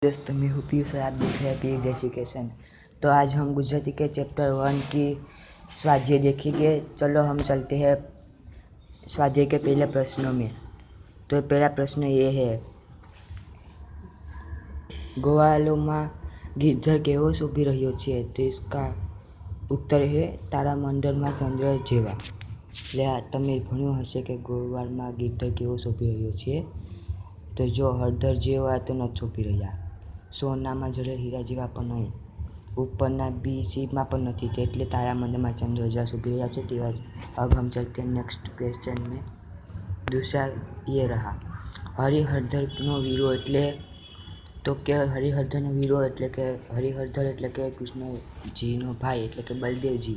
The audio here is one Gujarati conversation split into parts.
दोस्तों, मैं हूँ पीयूष और आप देख रहे हैं पीयूष एजुकेशन। तो आज हम गुजराती के चैप्टर 1 की स्वाध्याय देखेंगे। चलो हम चलते हैं स्वाध्याय के पहले प्रश्नों में। तो पहला प्रश्न ये है, ગોવાલોમાં ગિરધર કેવો શોભી રહ્યો છે? તો इसका ઉત્તર है તારામંડળમાં ચંદ્ર જેવા। એટલે આ તમે ભણ્યું હશે કે ગોવાળમાં ગિરધર કેવો શોભી રહ્યો છે। તો જો હળદર જેવા તો નથી શોભી રહ્યા, સોનામાં જડે હીરા જેવા પણ નહીં, ઉપરના બીસીમાં પણ નથી, એટલે तारामंडल में चंद्र जैसा शोभी રહ્યા છે તેવા। अब हम चलते हैं नेक्स्ट क्वेश्चन में। दूसरा ये रहा, હરિહરધરનો વીરો એટલે તો કે હરિહરધરનો વીરો એટલે કે હરિહરધર એટલે કે કૃષ્ણજીનો ભાઈ એટલે કે બલदेवजी।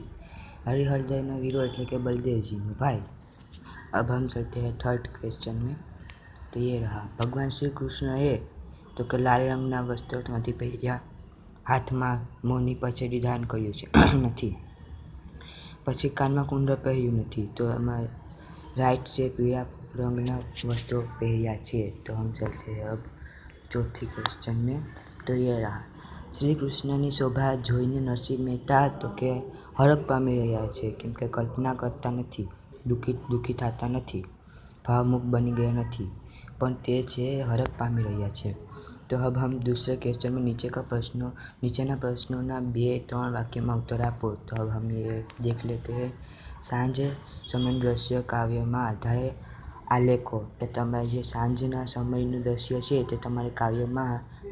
હરિહરધરનો વીરો એટલે કે બલदेवजीનો ભાઈ। अब हम चलते हैं थर्ड क्वेश्चन में। तो ये रहा, भगवान श्री कृष्णએ તો કે લાલ રંગના વસ્ત્રો નથી પહેર્યા, હાથમાં મોરની પછેડી ધારણ કર્યું છે નથી, પછી કાનમાં કુંડળ પહેર્યું નથી, તો એમાં રાઈટ છે પીળા રંગના વસ્ત્રો પહેર્યા છે। તો हम चलते हैं अब चौथी क्वेश्चन में। तो ये रहा, શ્રી કૃષ્ણની શોભા જોઈને નરસિંહ મહેતા તો કે હરખ પામી રહ્યા છે, કેમ કે કલ્પના કરતા નથી, દુઃખી થતા નથી, ભાવમુખ બની ગયા નથી, પણ તે છે હરખ પામી રહ્યા છે। तो अब हम दूसरे क्वेश्चन में नीचेना प्रश्नों 2-3 वाक्य में उत्तर आपो। तो अब हम ये देख लेते हैं। सांझ समय दृश्य काव्य में आधारे आलेखो, तो तमारे जे सांजना समयનું दृश्य છે તે તમારે કાવ્યમાં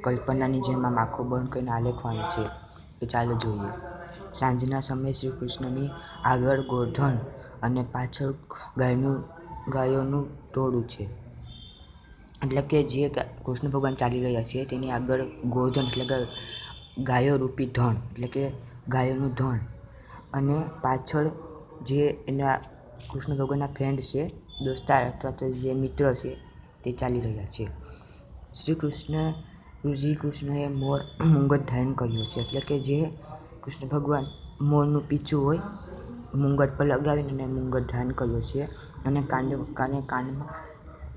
કલ્પનાની જેમ આમ આંખો બંધ કરીને આલેખવાનું છે। તો ચાલો જોઈએ। સાંજના સમયે શ્રી કૃષ્ણની આગળ ગોધન અને પાછળ ગાયોનું ટોળું છે, એટલે કે જે કૃષ્ણ ભગવાન ચાલી રહ્યા છે તેની આગળ ગોધન એટલે કે ગાયો રૂપી ધણ એટલે કે ગાયોનું ધણ, અને પાછળ જે એના કૃષ્ણ ભગવાનના ફ્રેન્ડ છે, દોસ્તાર અથવા તો જે મિત્ર છે તે ચાલી રહ્યા છે। શ્રી કૃષ્ણએ મુંગટ ધારણ કર્યો છે, એટલે કે જે કૃષ્ણ ભગવાન મોરનું પીછું હોય મુંગટ પર લગાવીને અને મુંગટ ધારણ કર્યો છે, અને કાનમાં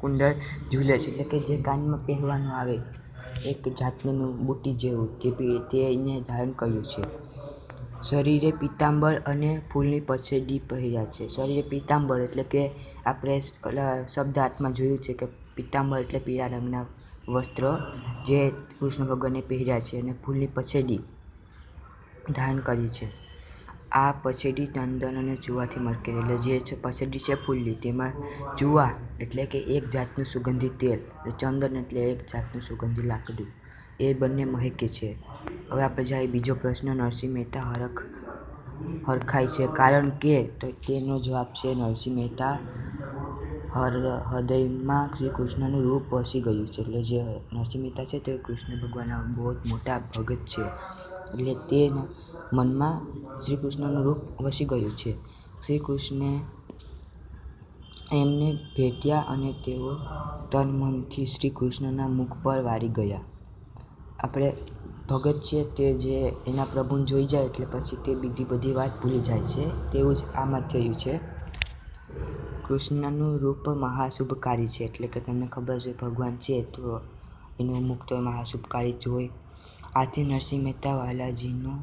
કુંડળ ઝૂલે છે, એટલે કે જે કાનમાં પહેરવાનું આવે એક જાતનું બુટ્ટી જેવું તે એને ધારણ કર્યું છે। શરીરે પીતાંબર અને ફૂલની પછેડી પહેર્યા છે। શરીરે પીતાંબર એટલે કે આપણે શબ્દ હાથમાં જોયું છે કે પીતાંબર એટલે પીળા રંગના વસ્ત્ર જે કૃષ્ણ ભગવાને પહેર્યા છે, અને ફૂલની પછેડી ધારણ કરી છે। આ પછેડી ચંદન અને જુવાથી મટકે, એટલે જે છે પછેડી છે ફૂલની, તેમાં જુવા એટલે કે એક જાતનું સુગંધિત તેલ, ચંદન એટલે એક જાતનું સુગંધિત લાકડું, એ બંને મહેકે છે। હવે આપણે જાય બીજો પ્રશ્ન, નરસિંહ મહેતા હરખાય છે કારણ કે, તો તેનો જવાબ છે નરસિંહ મહેતા હૃદયમાં શ્રી કૃષ્ણનું રૂપ વસી ગયું છે। એટલે જે નરસિંહ મહેતા છે તે કૃષ્ણ ભગવાનના બહુ મોટા ભગત છે, એટલે તેના મનમાં શ્રી કૃષ્ણનું રૂપ વસી ગયું છે। શ્રી કૃષ્ણે એમને ભેટ્યા અને તેઓ તન મનથી શ્રી કૃષ્ણના મુખ પર વારી ગયા। આપણે ભગત છે તે જે એના પ્રભુને જોઈ જાય એટલે પછી તે બીજી બધી વાત ભૂલી જાય છે, તેવું જ આમાં થયું છે। કૃષ્ણનું રૂપ મહાશુભકારી છે, એટલે કે તમને ખબર છે ભગવાન છે તો એનું મુખ તો મહાશુભકારી જ હોય। આથી નરસિંહ મહેતા વાલાજીનો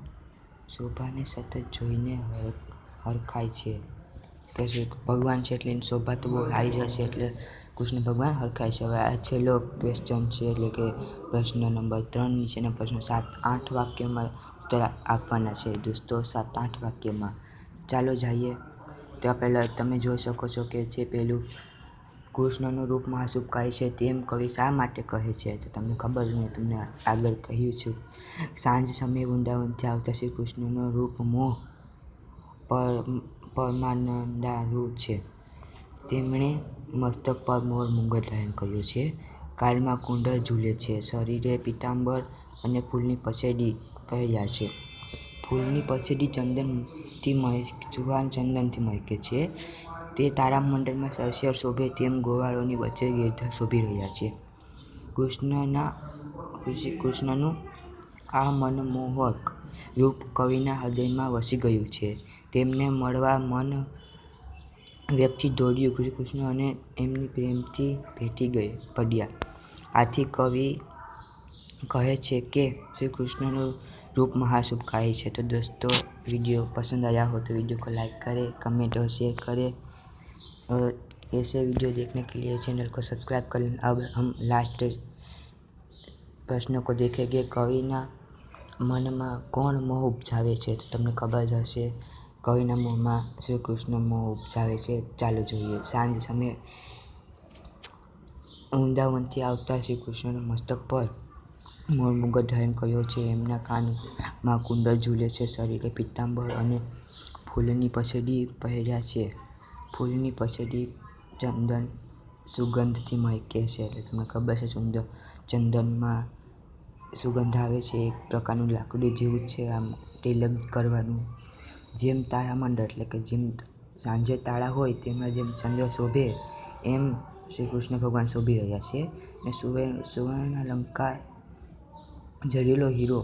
શોભાને સતત જોઈને હરખાય છે, કે ભગવાન છે એટલે એની શોભા તો બહુ સારી જ હશે, એટલે કૃષ્ણ ભગવાન હરખાય છે। હવે આ છેલ્લો ક્વેશ્ચન છે, એટલે કે પ્રશ્ન નંબર 3, નીચેના પ્રશ્નો 7-8 વાક્યમાં ઉત્તર આપવાના છે દોસ્તો, 7-8 વાક્યમાં। ચાલો જઈએ। તો આપણે તમે જોઈ શકો છો કે છે પહેલું, કૃષ્ણનું રૂપ મહાશુભકારી છે તેમ કવિ શા માટે કહે છે? તો તમને ખબર, મેં તમને આગળ કહ્યું છું। સાંજ સમયે વૃંદાવનથી આવતા શ્રી કૃષ્ણનું રૂપ મોહ પરમાનંદારૂપ છે, તેમણે મસ્તક પર મોર મુંગટ ધારણ કર્યો છે, કાનમાં કુંડળ ઝૂલે છે, શરીરે પીતાંબર અને ફૂલની પછેડી પહેર્યા છે। ફૂલની પછેડી ચંદનથી મહેકે છે, તે તારામંડળમાં સહસ્ર શોભે તેમ ગોવાળોની વચ્ચે ગિરધર શોભી રહ્યા છે। કૃષ્ણનું આ મનમોહક રૂપ કવિના હૃદયમાં વસી ગયું છે, તેમને મળવા મન વ્યક્તિ દોડ્યું શ્રી કૃષ્ણ અને એમની પ્રેમથી ભેટી પડ્યા। આથી કવિ કહે છે કે શ્રી કૃષ્ણનું रूप महाशुभ कहे છે। तो दोस्तों वीडियो पसंद आया हो तो वीडियो को लाइक करें, कमेंट और शेयर करें और ऐसे वीडियो देखने के लिए चैनल को सब्सक्राइब कर लें। अब हम लास्ट प्रश्न को देखेंगे। कविना મનમાં કોણ મોહ ઉપજાવે છે? તો તમને ખબર જ હશે, કવિના મોહમાં શ્રી કૃષ્ણ મોહ ઉપજાવે છે। ચાલો જોઈએ। સાંજ સમયે વૃંદાવનથી આવતા શ્રી કૃષ્ણના મસ્તક પર મોર મુગટ ધારણ કર્યો છે। એમના કાનમાં કુંડળ ઝૂલે છે, શરીરે પીતાંબર અને ફૂલની પછડી પહેર્યા છે। ફૂલની પછડી ચંદન સુગંધથી મહેકે છે। એટલે તમને ખબર છે ચંદનમાં સુગંધ આવે છે, એક પ્રકારનું લાકડું જેવું છે, આમ તિલક કરવાનું। જેમ તારામંડળ એટલે કે જેમ સાંજે તાળા હોય તેમાં જેમ ચંદ્ર શોભે એમ શ્રી કૃષ્ણ ભગવાન શોભી રહ્યા છે। ને સુવર્ણ અલંકાર જડેલો હીરો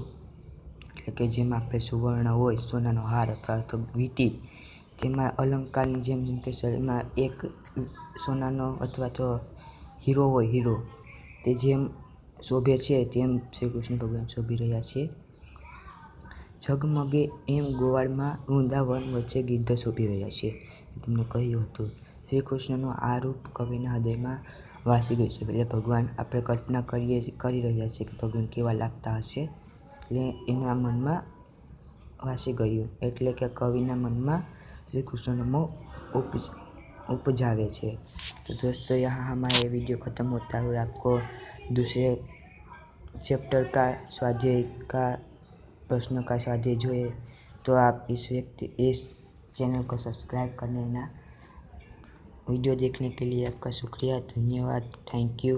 એટલે કે જેમ આપણે સુવર્ણ હોય, સોનાનો હાર અથવા તો વીંટી, તેમાં અલંકારની જેમ કે શરીરમાં એક સોનાનો અથવા તો હીરો હોય, હીરો તે જેમ શોભે છે તેમ શ્રી કૃષ્ણ ભગવાન શોભી રહ્યા છે। ઝગમગે એમ ગોવાળમાં વૃંદાવન વચ્ચે ગિરધર શોભી રહ્યા છે। તમને કહ્યું હતું શ્રી કૃષ્ણનું આ રૂપ કવિના હૃદયમાં વાસી ગયું છે। એટલે ભગવાન આપણે કલ્પના કરી રહ્યા છીએ કે ભગવાન કેવા લાગતા હશે, એટલે એના મનમાં વાસી ગયું, એટલે કે કવિના મનમાં श्री कृष्ण मोह उपजावे छे। तो दोस्तों यहाँ हमारा वीडियो ख़त्म होता है और आपको दूसरे चैप्टर का स्वाध्याय का प्रश्न का स्वाध्याय જોઈએ तो आप इस चैनल को सब्सक्राइब कर लेना। वीडियो देखने के लिए आपका शुक्रिया, धन्यवाद, थैंक यू।